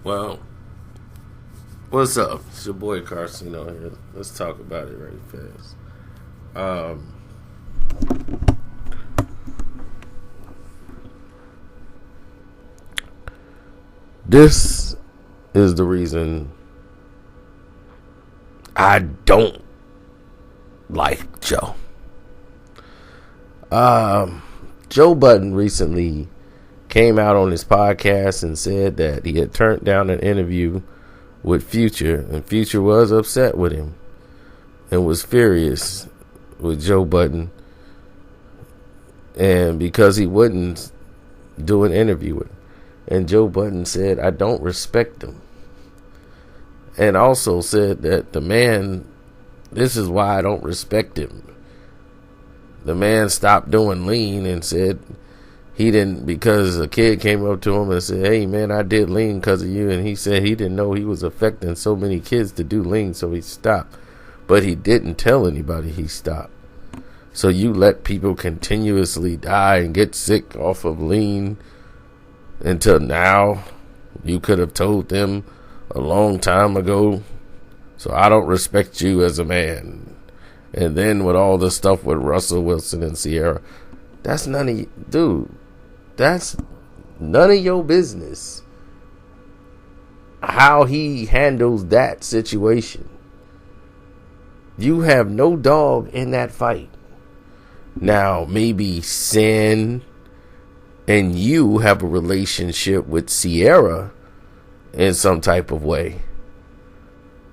Well, what's up? It's your boy Carson on here. Let's talk about it right fast. This is the reason I don't like Joe. Joe Budden recently came out on his podcast and said that he had turned down an interview with Future, and Future was upset with him and was furious with Joe Budden, and because he wouldn't do an interview with him. And Joe Budden said, I don't respect him, and also said that the man, this is why I don't respect him. The man stopped doing lean and said he didn't, because a kid came up to him and said, hey man, I did lean because of you. And he said he didn't know he was affecting so many kids to do lean, so he stopped. But he didn't tell anybody he stopped. So you let people continuously die and get sick off of lean until now. You could have told them a long time ago. So I don't respect you as a man. And then with all the stuff with Russell Wilson and Sierra, that's none of you, dude. That's none of your business how he handles that situation. You have no dog in that fight. Now, maybe Sin and you have a relationship with Sierra in some type of way,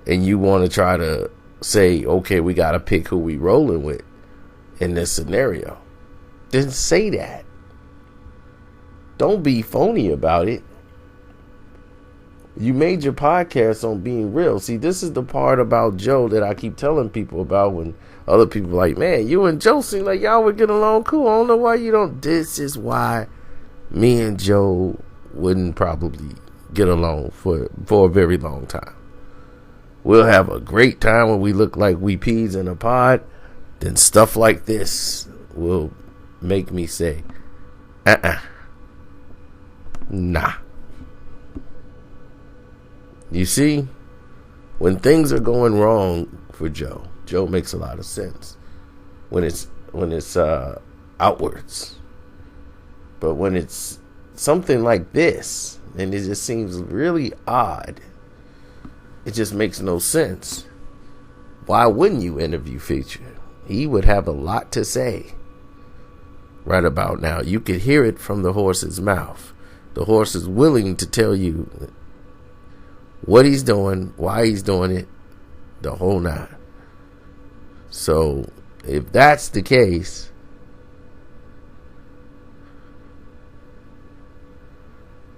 and you want to try to say, okay, we got to pick who we rolling with in this scenario. Then say that. Don't be phony about it. You made your podcast on being real. See, this is the part about Joe that I keep telling people about when other people are like, man, you and Joe seem like y'all would get along cool. I don't know why you don't. This is why me and Joe wouldn't probably get along for a very long time. We'll have a great time when we look like we peas in a pod. Then stuff like this will make me say, nah. You see, when things are going wrong for Joe makes a lot of sense when it's outwards. But when it's something like this, and it just seems really odd, it just makes no sense. Why wouldn't you interview Future? He would have a lot to say right about now. You could hear it from the horse's mouth. The horse is willing to tell you what he's doing, why he's doing it, the whole nine. So if that's the case,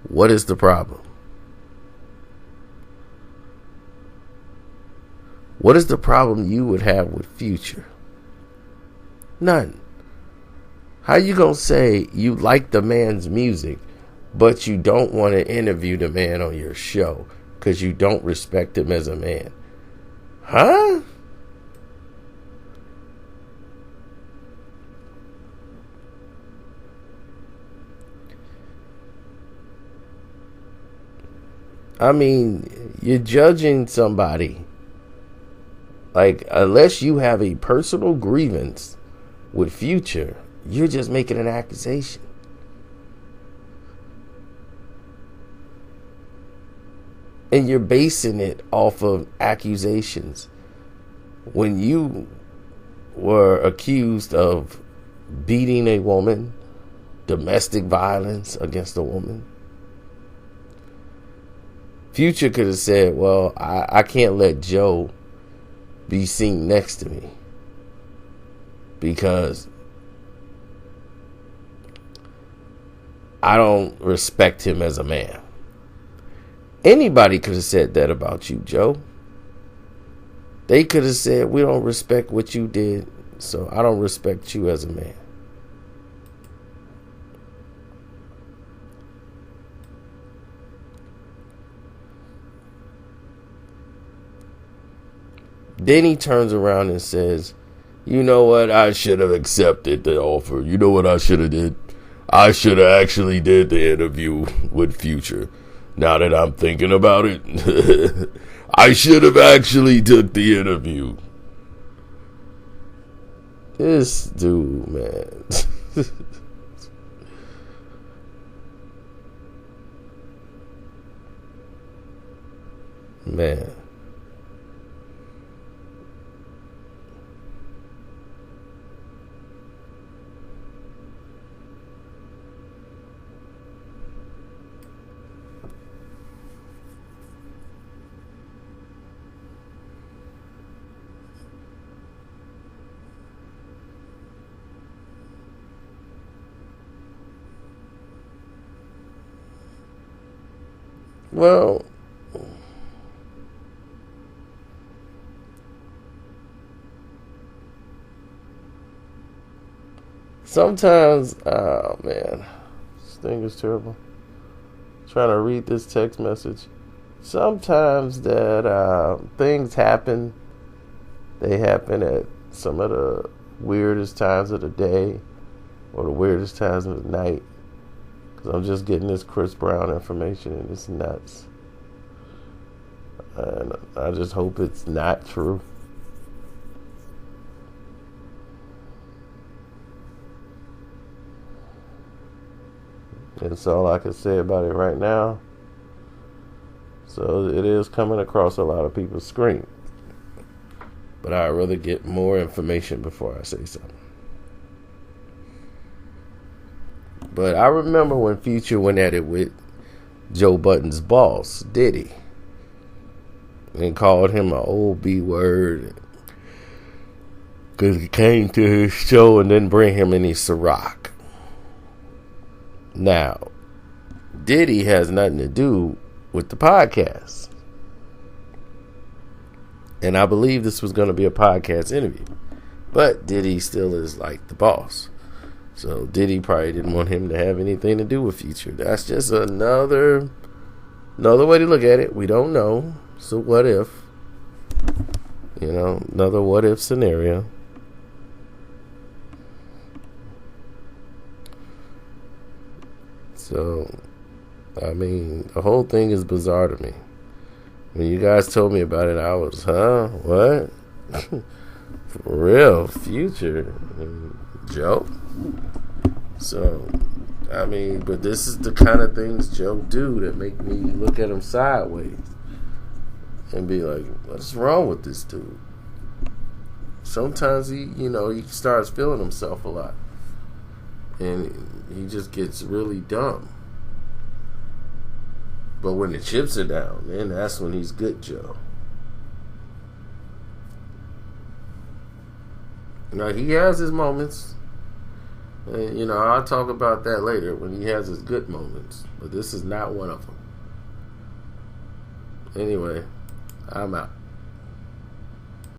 what is the problem? What is the problem you would have with Future? None. How you gonna say you like the man's music, but you don't want to interview the man on your show because you don't respect him as a man? Huh? I mean, you're judging somebody. Like, unless you have a personal grievance with Future, you're just making an accusation. And you're basing it off of accusations. When you were accused of beating a woman, domestic violence against a woman, Future could have said, well, I can't let Joe be seen next to me because I don't respect him as a man. Anybody could have said that about you, Joe. They could have said, we don't respect what you did, so I don't respect you as a man. Then he turns around and says, you know what, I should have accepted the offer. You know what I should have did? I should have actually did the interview with Future. Now that I'm thinking about it, I should have actually took the interview. This dude, man. Man. Well, sometimes, oh man, this thing is terrible. Trying to read this text message. Sometimes that things happen. They happen at some of the weirdest times of the day or the weirdest times of the night. Because I'm just getting this Chris Brown information and it's nuts. And I just hope it's not true. That's all I can say about it right now. So it is coming across a lot of people's screen. But I'd rather get more information before I say something. But I remember when Future went at it with Joe Budden's boss, Diddy, and called him an old B word because he came to his show and didn't bring him any Ciroc. Now, Diddy has nothing to do with the podcast. And I believe this was going to be a podcast interview. But Diddy still is like the boss. So Diddy probably didn't want him to have anything to do with Future. That's just another way to look at it. We don't know. So what if? Another what if scenario. So, I mean, the whole thing is bizarre to me. When you guys told me about it, I was, what? For real, Future, Joe? So, I mean, but this is the kind of things Joe do that make me look at him sideways and be like, what's wrong with this dude? Sometimes he starts feeling himself a lot. And he just gets really dumb. But when the chips are down, then that's when he's good, Joe. Now, he has his moments. And, I'll talk about that later when he has his good moments. But this is not one of them. Anyway, I'm out.